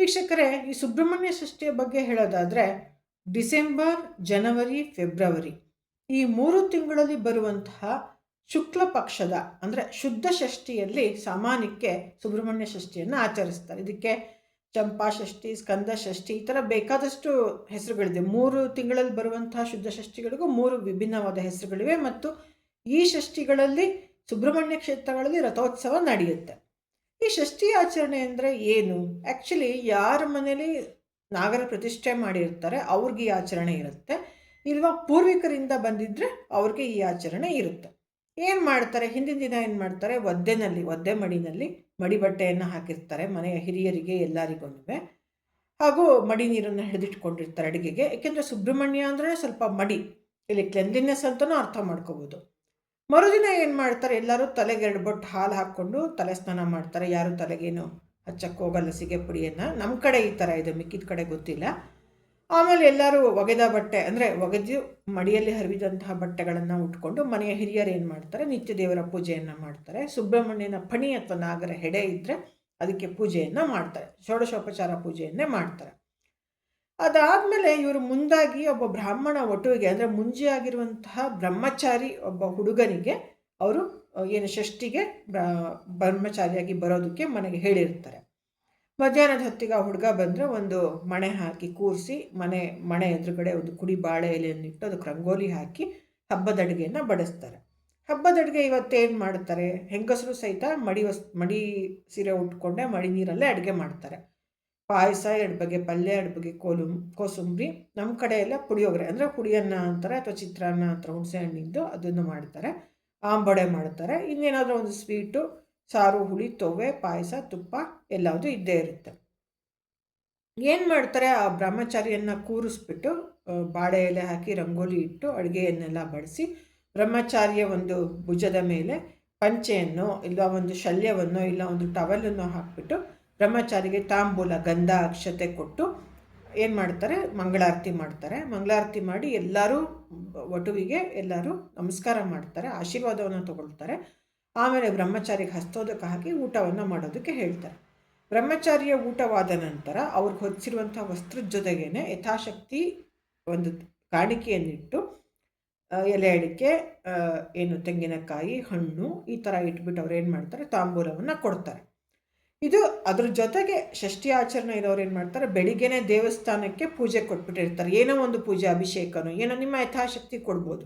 ವೀಕ್ಷಕರೇ, ಈ ಸುಬ್ರಹ್ಮಣ್ಯ ಷಷ್ಠಿಯ ಬಗ್ಗೆ ಹೇಳೋದಾದರೆ ಡಿಸೆಂಬರ್, ಜನವರಿ, ಫೆಬ್ರವರಿ ಈ 3 ತಿಂಗಳಲ್ಲಿ ಬರುವಂತಹ ಶುಕ್ಲ ಪಕ್ಷದ ಅಂದರೆ ಶುದ್ಧ ಷಷ್ಠಿಯಲ್ಲಿ ಸಾಮಾನ್ಯಕ್ಕೆ ಸುಬ್ರಹ್ಮಣ್ಯ ಷಷ್ಠಿಯನ್ನು ಆಚರಿಸ್ತಾರೆ. ಇದಕ್ಕೆ ಚಂಪಾ ಷಷ್ಠಿ, ಸ್ಕಂದ ಷಷ್ಠಿ ಈ ಥರ ಬೇಕಾದಷ್ಟು ಹೆಸರುಗಳಿದೆ. 3 ತಿಂಗಳಲ್ಲಿ ಬರುವಂತಹ ಶುದ್ಧ ಷಷ್ಠಿಗಳಿಗೂ 3 ವಿಭಿನ್ನವಾದ ಹೆಸರುಗಳಿವೆ ಮತ್ತು ಈ ಷಷ್ಠಿಗಳಲ್ಲಿ ಸುಬ್ರಹ್ಮಣ್ಯ ಕ್ಷೇತ್ರಗಳಲ್ಲಿ ರಥೋತ್ಸವ ನಡೆಯುತ್ತೆ. ಈ ಷಷ್ಠಿ ಆಚರಣೆ ಅಂದರೆ ಏನು? ಆ್ಯಕ್ಚುಲಿ ಯಾರ ಮನೇಲಿ ನಾಗರ ಪ್ರತಿಷ್ಠೆ ಮಾಡಿರ್ತಾರೆ ಅವ್ರಿಗೆ ಈ ಆಚರಣೆ ಇರುತ್ತೆ, ಇಲ್ವಾ ಪೂರ್ವಿಕರಿಂದ ಬಂದಿದ್ದರೆ ಅವ್ರಿಗೆ ಈ ಆಚರಣೆ ಇರುತ್ತೆ. ಏನು ಮಾಡ್ತಾರೆ? ಹಿಂದಿನ ದಿನ ಏನು ಮಾಡ್ತಾರೆ? ಒದ್ದೆ ಮಡಿನಲ್ಲಿ ಮಡಿ ಬಟ್ಟೆಯನ್ನು ಹಾಕಿರ್ತಾರೆ ಮನೆಯ ಹಿರಿಯರಿಗೆ ಎಲ್ಲರಿಗೂ. ಹಾಗೂ ಮಡಿ ನೀರನ್ನು ಹಿಡಿದಿಟ್ಕೊಂಡಿರ್ತಾರೆ ಅಡುಗೆಗೆ. ಏಕೆಂದರೆ ಸುಬ್ರಹ್ಮಣ್ಯ ಅಂದರೆ ಸ್ವಲ್ಪ ಮಡಿ, ಇಲ್ಲಿ ಕ್ಲೆನ್ಲಿನೆಸ್ ಅಂತಲೂ ಅರ್ಥ ಮಾಡ್ಕೋಬೋದು. ಮರುದಿನ ಏನು ಮಾಡ್ತಾರೆ? ಎಲ್ಲರೂ ತಲೆಗೆ 2 ಬೊಟ್ಟು ಹಾಲು ಹಾಕ್ಕೊಂಡು ತಲೆ ಸ್ನಾನ ಮಾಡ್ತಾರೆ. ಯಾರು ತಲೆಗೇನು ಹಚ್ಚಕ್ಕೆ ಹೋಗಲ್ಲ ಸಿಗೆ ಪುಡಿಯನ್ನು. ನಮ್ಮ ಕಡೆ ಈ ಥರ ಇದೆ, ಮಿಕ್ಕಿದ ಕಡೆ ಗೊತ್ತಿಲ್ಲ. ಆಮೇಲೆ ಎಲ್ಲರೂ ಒಗೆದ ಬಟ್ಟೆ ಅಂದರೆ ಒಗೆದು ಮಡಿಯಲ್ಲಿ ಹರಿವಿದಂತಹ ಬಟ್ಟೆಗಳನ್ನು ಉಟ್ಕೊಂಡು ಮನೆಯ ಹಿರಿಯರು ಏನು ಮಾಡ್ತಾರೆ? ನಿತ್ಯ ದೇವರ ಪೂಜೆಯನ್ನು ಮಾಡ್ತಾರೆ. ಸುಬ್ರಹ್ಮಣ್ಯನ ಫಣಿ ಅಥವಾ ನಾಗರ ಹೆಡೆ ಇದ್ದರೆ ಅದಕ್ಕೆ ಪೂಜೆಯನ್ನು ಮಾಡ್ತಾರೆ, ಷೋಡಶೋಪಚಾರ ಪೂಜೆಯನ್ನೇ ಮಾಡ್ತಾರೆ. ಅದಾದಮೇಲೆ ಇವರು ಮುಂದಾಗಿ ಒಬ್ಬ ಬ್ರಾಹ್ಮಣ ವಟುವಿಗೆ ಅಂದರೆ ಮುಂಜಿಯಾಗಿರುವಂತಹ ಬ್ರಹ್ಮಚಾರಿ ಒಬ್ಬ ಹುಡುಗನಿಗೆ ಅವರು ಏನು ಷಷ್ಠಿಗೆ ಬ್ರಹ್ಮಚಾರಿಯಾಗಿ ಬರೋದಕ್ಕೆ ಮನೆಗೆ ಹೇಳಿರ್ತಾರೆ. ಮಧ್ಯಾಹ್ನದ ಹೊತ್ತಿಗೆ ಆ ಹುಡುಗ ಬಂದರೆ ಒಂದು ಮಣೆ ಹಾಕಿ ಕೂರಿಸಿ ಮಣೆ ಎದುರುಗಡೆ ಒಂದು ಕುಡಿ ಬಾಳೆ ಎಲೆಯನ್ನಿಟ್ಟು ಅದಕ್ಕೆ ರಂಗೋಲಿ ಹಾಕಿ ಹಬ್ಬದ ಅಡುಗೆಯನ್ನು ಬಡಿಸ್ತಾರೆ. ಹಬ್ಬದ ಅಡುಗೆ ಇವತ್ತೇನು ಮಾಡ್ತಾರೆ? ಹೆಂಗಸರು ಸಹಿತ ಮಡಿ ಸೀರೆ ಉಟ್ಕೊಂಡೆ ಮಡಿ ನೀರಲ್ಲೇ ಅಡುಗೆ ಮಾಡ್ತಾರೆ. ಪಾಯಸ, 2 ಬಗೆ ಪಲ್ಯ, 2 ಬಗೆ ಕೋಸಂಬರಿ. ನಮ್ಮ ಕಡೆ ಎಲ್ಲ ಪುಳಿಯೋಗರೆ ಅಂದರೆ ಪುಳಿಯನ್ನ ಅಂತಾರೆ ಅಥವಾ ಚಿತ್ರಾನ್ನ ಅಂತಾರೆ, ಹುಣಸೆ ಹಣ್ಣಿಂದು ಅದನ್ನು ಮಾಡ್ತಾರೆ. ಆಂಬೊಡೆ ಮಾಡ್ತಾರೆ. ಇನ್ನೇನಾದರೂ ಒಂದು ಸ್ವೀಟು, ಸಾರು, ಹುಳಿ, ತೊವೆ, ಪಾಯಸ, ತುಪ್ಪ ಎಲ್ಲವುದು ಇದ್ದೇ ಇರುತ್ತೆ. ಏನು ಮಾಡ್ತಾರೆ? ಆ ಬ್ರಹ್ಮಚಾರಿಯನ್ನು ಕೂರಿಸ್ಬಿಟ್ಟು ಬಾಳೆ ಎಲೆ ಹಾಕಿ ರಂಗೋಲಿ ಇಟ್ಟು ಅಡುಗೆಯನ್ನೆಲ್ಲ ಬಡಿಸಿ ಬ್ರಹ್ಮಚಾರಿಯ ಒಂದು ಭುಜದ ಮೇಲೆ ಪಂಚೆಯನ್ನು ಇಲ್ಲ ಒಂದು ಶಲ್ಯವನ್ನು ಇಲ್ಲ ಒಂದು ಟವಲನ್ನು ಹಾಕಿಬಿಟ್ಟು ಬ್ರಹ್ಮಚಾರಿಗೆ ತಾಂಬೂಲ, ಗಂಧ, ಅಕ್ಷತೆ ಕೊಟ್ಟು ಏನು ಮಾಡ್ತಾರೆ? ಮಂಗಳಾರತಿ ಮಾಡ್ತಾರೆ. ಮಂಗಳಾರತಿ ಮಾಡಿ ಎಲ್ಲರೂ ವಟುವಿಗೆ ಎಲ್ಲರೂ ನಮಸ್ಕಾರ ಮಾಡ್ತಾರೆ, ಆಶೀರ್ವಾದವನ್ನು ತಗೊಳ್ತಾರೆ. ಆಮೇಲೆ ಬ್ರಹ್ಮಚಾರಿಗೆ ಹಸ್ತೋದಕ ಹಾಕಿ ಊಟವನ್ನು ಮಾಡೋದಕ್ಕೆ ಹೇಳ್ತಾರೆ. ಬ್ರಹ್ಮಚಾರಿಯ ಊಟವಾದ ನಂತರ ಅವ್ರಿಗೆ ಹೊಚ್ಚಿರುವಂಥ ವಸ್ತ್ರದ ಜೊತೆಗೇನೆ ಯಥಾಶಕ್ತಿ ಒಂದು ಕಾಣಿಕೆಯನ್ನಿಟ್ಟು ಎಲೆ ಅಡಿಕೆ, ಏನು ತೆಂಗಿನಕಾಯಿ, ಹಣ್ಣು ಈ ಥರ ಇಟ್ಬಿಟ್ಟು ಅವ್ರು ಏನು ಮಾಡ್ತಾರೆ? ತಾಂಬೂಲವನ್ನು ಕೊಡ್ತಾರೆ. ಇದು ಅದ್ರ ಜೊತೆಗೆ ಷಷ್ಠಿ ಆಚರಣೆ ಇರೋರು ಏನು ಮಾಡ್ತಾರೆ? ಬೆಳಿಗ್ಗೆನೇ ದೇವಸ್ಥಾನಕ್ಕೆ ಪೂಜೆ ಕೊಟ್ಬಿಟ್ಟಿರ್ತಾರೆ. ಏನೋ ಒಂದು ಪೂಜೆ, ಅಭಿಷೇಕನೋ ಏನೋ ನಿಮ್ಮ ಯಥಾಶಕ್ತಿ ಕೊಡ್ಬೋದು.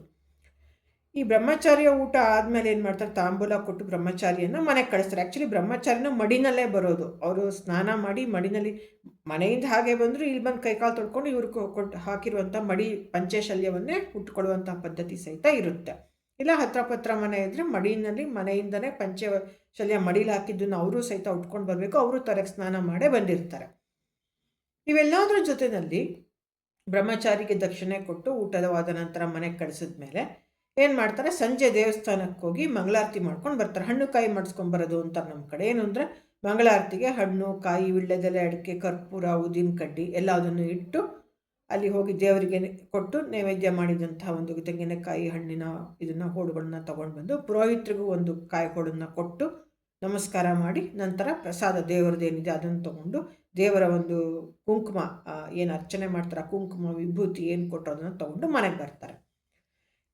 ಈ ಬ್ರಹ್ಮಚಾರಿಯ ಊಟ ಆದಮೇಲೆ ಏನು ಮಾಡ್ತಾರೆ? ತಾಂಬೂಲ ಕೊಟ್ಟು ಬ್ರಹ್ಮಚಾರಿಯನ್ನು ಮನೆಗೆ ಕಳಿಸ್ತಾರೆ. ಆ್ಯಕ್ಚುಲಿ ಬ್ರಹ್ಮಚಾರಿನ ಮಡಿನಲ್ಲೇ ಬರೋದು. ಅವರು ಸ್ನಾನ ಮಾಡಿ ಮಡಿನಲ್ಲಿ ಮನೆಯಿಂದ ಹಾಗೆ ಬಂದರು, ಇಲ್ಲಿ ಬಂದು ಕೈಕಾಲು ತೊಳ್ಕೊಂಡು ಇವ್ರು ಕೊಟ್ಟು ಹಾಕಿರುವಂಥ ಮಡಿ ಪಂಚಶಲ್ಯವನ್ನೇ ಉಟ್ಕೊಳ್ಳುವಂಥ ಪದ್ಧತಿ ಸಹಿತ ಇರುತ್ತೆ. ಇಲ್ಲ ಹತ್ರ ಮನೆ ಇದ್ದರೆ ಮಡಿನಲ್ಲಿ ಮನೆಯಿಂದನೇ ಶಲ್ಯ ಮಡಿಲಿ ಹಾಕಿದ್ದನ್ನು ಅವರು ಸಹಿತ ಉಟ್ಕೊಂಡು ಬರಬೇಕು. ಅವರು ತಲೆಗೆ ಸ್ನಾನ ಮಾಡೇ ಬಂದಿರ್ತಾರೆ. ಇವೆಲ್ಲದರ ಜೊತೆಯಲ್ಲಿ ಬ್ರಹ್ಮಚಾರಿಗೆ ದಕ್ಷಿಣೆ ಕೊಟ್ಟು ಊಟವಾದ ನಂತರ ಮನೆಗೆ ಕಳಿಸಿದ ಮೇಲೆ ಏನು ಮಾಡ್ತಾರೆ? ಸಂಜೆ ದೇವಸ್ಥಾನಕ್ಕೆ ಹೋಗಿ ಮಂಗಳಾರತಿ ಮಾಡ್ಕೊಂಡು ಬರ್ತಾರೆ. ಹಣ್ಣು ಕಾಯಿ ಮಾಡಿಸ್ಕೊಂಬರೋದು ಅಂತಾರೆ ನಮ್ಮ ಕಡೆ. ಏನು ಅಂದರೆ ಮಂಗಳಾರತಿಗೆ ಹಣ್ಣು, ಕಾಯಿ, ವೀಳ್ಯದೆಲೆ, ಅಡಿಕೆ, ಕರ್ಪೂರ, ಉದ್ದಿನ ಕಡ್ಡಿ ಎಲ್ಲದನ್ನು ಇಟ್ಟು ಅಲ್ಲಿ ಹೋಗಿ ದೇವರಿಗೆ ಕೊಟ್ಟು ನೈವೇದ್ಯ ಮಾಡಿದಂತಹ ಒಂದು ತೆಂಗಿನಕಾಯಿ, ಹಣ್ಣಿನ ಇದನ್ನು ಹೋಳುಗಳನ್ನ ತೊಗೊಂಡು ಬಂದು ಪುರೋಹಿತರಿಗೂ ಒಂದು ಕಾಯಿ ಹೋಳನ್ನು ಕೊಟ್ಟು ನಮಸ್ಕಾರ ಮಾಡಿ ನಂತರ ಪ್ರಸಾದ ದೇವರದ್ದೇನಿದೆ ಅದನ್ನು ತೊಗೊಂಡು ದೇವರ ಒಂದು ಕುಂಕುಮ ಏನು ಅರ್ಚನೆ ಮಾಡ್ತಾರೆ, ಕುಂಕುಮ, ವಿಭೂತಿ ಏನು ಕೊಟ್ಟು ಅದನ್ನು ತೊಗೊಂಡು ಮನೆಗೆ ಬರ್ತಾರೆ.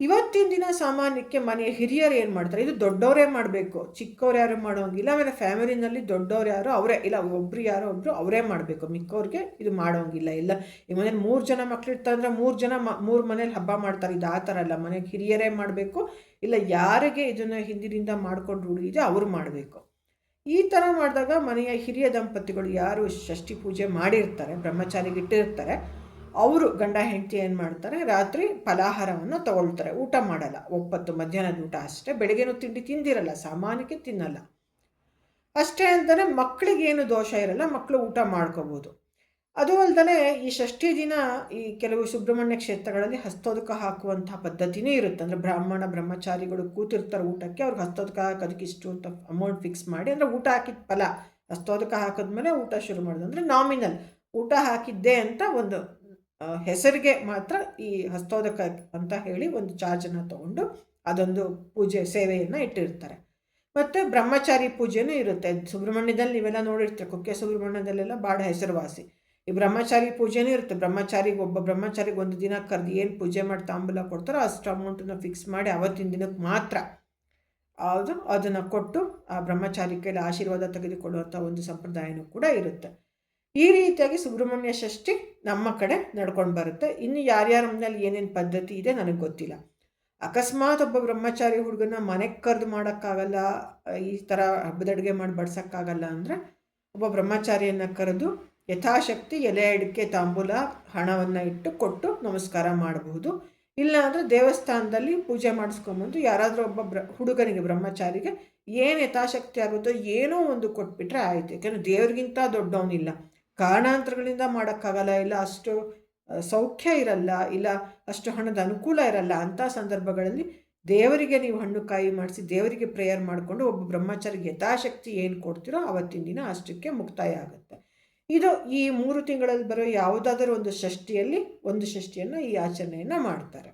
ಇವತ್ತಿನ ದಿನ ಸಾಮಾನ್ಯಕ್ಕೆ ಮನೆಯ ಹಿರಿಯರು ಏನು ಮಾಡ್ತಾರೆ? ಇದು ದೊಡ್ಡವರೇ ಮಾಡಬೇಕು, ಚಿಕ್ಕವ್ರು ಯಾರು ಮಾಡೋಂಗಿಲ್ಲ. ಆಮೇಲೆ ಫ್ಯಾಮಿಲಿನಲ್ಲಿ ದೊಡ್ಡವ್ರು ಯಾರು ಅವರೇ ಇಲ್ಲ, ಒಬ್ಬರು ಯಾರೋ ಒಬ್ಬರು ಅವರೇ ಮಾಡಬೇಕು, ಮಿಕ್ಕವ್ರಿಗೆ ಇದು ಮಾಡೋಂಗಿಲ್ಲ. ಇಲ್ಲ ಈ ಮನೇಲಿ 3 ಜನ ಮಕ್ಕಳಿರ್ತಾರೆ ಅಂದರೆ 3 ಜನ 3 ಮನೇಲಿ ಹಬ್ಬ ಮಾಡ್ತಾರೆ. ಇದು ಆ ಥರ ಅಲ್ಲ, ಮನೆಗೆ ಹಿರಿಯರೇ ಮಾಡಬೇಕು. ಇಲ್ಲ ಯಾರಿಗೆ ಇದನ್ನು ಹಿಂದಿನಿಂದ ಮಾಡ್ಕೊಂಡು ರೂಢಿದೆ ಅವರು ಮಾಡಬೇಕು. ಈ ಥರ ಮಾಡಿದಾಗ ಮನೆಯ ಹಿರಿಯ ದಂಪತಿಗಳು ಯಾರು ಷಷ್ಠಿ ಪೂಜೆ ಮಾಡಿರ್ತಾರೆ, ಬ್ರಹ್ಮಚಾರಿಗೆ ಇಟ್ಟಿರ್ತಾರೆ, ಅವರು ಗಂಡ ಹೆಂಡತಿ ಏನು ಮಾಡ್ತಾರೆ? ರಾತ್ರಿ ಫಲಾಹಾರವನ್ನು ತಗೊಳ್ತಾರೆ. ಊಟ ಮಾಡಲ್ಲ, ಒಪ್ಪತ್ತು ಮಧ್ಯಾಹ್ನದ ಊಟ ಅಷ್ಟೇ. ಬೆಳಗ್ಗೆನೂ ತಿಂಡಿ ತಿಂದಿರಲ್ಲ, ಸಾಮಾನ್ಯಕ್ಕೆ ತಿನ್ನಲ್ಲ. ಅಷ್ಟೇ ಅಂತಲೇ ಮಕ್ಕಳಿಗೇನು ದೋಷ ಇರಲ್ಲ, ಮಕ್ಕಳು ಊಟ ಮಾಡ್ಕೋಬೋದು. ಅದು ಅಲ್ಲದೆ ಈ ಷಷ್ಠಿ ದಿನ ಈ ಕೆಲವು ಸುಬ್ರಹ್ಮಣ್ಯ ಕ್ಷೇತ್ರಗಳಲ್ಲಿ ಹಸ್ತೋದಕ ಹಾಕುವಂಥ ಪದ್ಧತಿನೇ ಇರುತ್ತೆ. ಅಂದರೆ ಬ್ರಹ್ಮಚಾರಿಗಳು ಕೂತಿರ್ತಾರೆ ಊಟಕ್ಕೆ, ಅವ್ರಿಗೆ ಹಸ್ತೋದಕ ಹಾಕೋದಕ್ಕೆ ಇಷ್ಟು ಅಂತ ಅಮೌಂಟ್ ಫಿಕ್ಸ್ ಮಾಡಿ, ಅಂದರೆ ಊಟ ಹಾಕಿದ ಫಲ ಹಸ್ತೋದಕ ಹಾಕಿದ್ಮೇಲೆ ಊಟ ಶುರು ಮಾಡೋದು. ಅಂದರೆ ನಾಮಿನಲ್ ಊಟ ಹಾಕಿದ್ದೆ ಅಂತ ಒಂದು ಹೆಸರಿಗೆ ಮಾತ್ರ ಈ ಹಸ್ತೋದಕ ಅಂತ ಹೇಳಿ ಒಂದು ಚಾರ್ಜನ್ನು ತಗೊಂಡು ಅದೊಂದು ಪೂಜೆ ಸೇವೆಯನ್ನು ಇಟ್ಟಿರ್ತಾರೆ. ಮತ್ತು ಬ್ರಹ್ಮಚಾರಿ ಪೂಜೆನೂ ಇರುತ್ತೆ. ಸುಬ್ರಹ್ಮಣ್ಯದಲ್ಲಿ ನೀವೆಲ್ಲ ನೋಡಿರ್ತೀರ, ಕುಕ್ಕೆ ಸುಬ್ರಹ್ಮಣ್ಯದಲ್ಲೆಲ್ಲ ಭಾಳ ಹೆಸರುವಾಸಿ. ಈ ಬ್ರಹ್ಮಚಾರಿ ಪೂಜೆನೂ ಇರುತ್ತೆ. ಒಬ್ಬ ಬ್ರಹ್ಮಚಾರಿಗೆ ಒಂದು ದಿನ ಕರೆದು ಏನು ಪೂಜೆ ಮಾಡಿ ತಾಂಬೂಲ ಕೊಡ್ತಾರೋ ಅಷ್ಟು ಅಮೌಂಟನ್ನು ಫಿಕ್ಸ್ ಮಾಡಿ ಅವತ್ತಿನ ದಿನಕ್ಕೆ ಮಾತ್ರ ಅದನ್ನು ಕೊಟ್ಟು ಆ ಬ್ರಹ್ಮಚಾರಿ ಕೈಲಿ ಆಶೀರ್ವಾದ ತೆಗೆದುಕೊಳ್ಳುವಂಥ ಒಂದು ಸಂಪ್ರದಾಯನೂ ಕೂಡ ಇರುತ್ತೆ. ಈ ರೀತಿಯಾಗಿ ಸುಬ್ರಹ್ಮಣ್ಯ ಷಷ್ಠಿ ನಮ್ಮ ಕಡೆ ನಡ್ಕೊಂಡು ಬರುತ್ತೆ. ಇನ್ನು ಯಾರ್ಯಾರ ಮನೇಲಿ ಏನೇನು ಪದ್ಧತಿ ಇದೆ ನನಗೆ ಗೊತ್ತಿಲ್ಲ. ಅಕಸ್ಮಾತ್ ಒಬ್ಬ ಬ್ರಹ್ಮಚಾರಿ ಹುಡುಗನ ಮನೆಗೆ ಕರೆದು ಮಾಡೋಕ್ಕಾಗಲ್ಲ, ಈ ಥರ ಹಬ್ಬದ ಅಡುಗೆ ಮಾಡಿ ಬಡ್ಸೋಕ್ಕಾಗಲ್ಲ ಅಂದರೆ ಒಬ್ಬ ಬ್ರಹ್ಮಚಾರಿಯನ್ನು ಕರೆದು ಯಥಾಶಕ್ತಿ ಎಲೆ ಅಡಿಕೆ ತಾಂಬೂಲ ಹಣವನ್ನು ಇಟ್ಟು ಕೊಟ್ಟು ನಮಸ್ಕಾರ ಮಾಡಬಹುದು. ಇಲ್ಲ ಅಂದರೆ ದೇವಸ್ಥಾನದಲ್ಲಿ ಪೂಜೆ ಮಾಡಿಸ್ಕೊಂಬಂದು ಯಾರಾದರೂ ಒಬ್ಬ ಹುಡುಗನಿಗೆ ಬ್ರಹ್ಮಚಾರಿಗೆ ಏನು ಯಥಾಶಕ್ತಿ ಆಗುತ್ತೋ ಏನೋ ಒಂದು ಕೊಟ್ಬಿಟ್ರೆ ಆಯಿತು. ಯಾಕೆಂದರೆ ದೇವ್ರಿಗಿಂತ ದೊಡ್ಡವನಿಲ್ಲ. ಕಾರಣಾಂತರಗಳಿಂದ ಮಾಡೋಕ್ಕಾಗಲ್ಲ, ಇಲ್ಲ ಅಷ್ಟು ಸೌಖ್ಯ ಇರಲ್ಲ, ಇಲ್ಲ ಅಷ್ಟು ಹಣದ ಅನುಕೂಲ ಇರಲ್ಲ. ಅಂಥ ಸಂದರ್ಭಗಳಲ್ಲಿ ದೇವರಿಗೆ ನೀವು ಹಣ್ಣು ಕಾಯಿ ಮಾಡಿಸಿ ದೇವರಿಗೆ ಪ್ರೇಯರ್ ಮಾಡಿಕೊಂಡು ಒಬ್ಬ ಬ್ರಹ್ಮಚಾರಿಗೆ ಯಥಾಶಕ್ತಿ ಏನು ಕೊಡ್ತೀರೋ ಆವತ್ತಿನ ದಿನ ಅಷ್ಟಕ್ಕೆ ಮುಕ್ತಾಯ ಆಗುತ್ತೆ. ಇದು ಈ 3 ತಿಂಗಳಲ್ಲಿ ಬರೋ ಯಾವುದಾದರೂ ಒಂದು ಷಷ್ಠಿಯಲ್ಲಿ ಒಂದು ಷಷ್ಠಿಯನ್ನು ಈ ಆಚರಣೆಯನ್ನು ಮಾಡ್ತಾರೆ.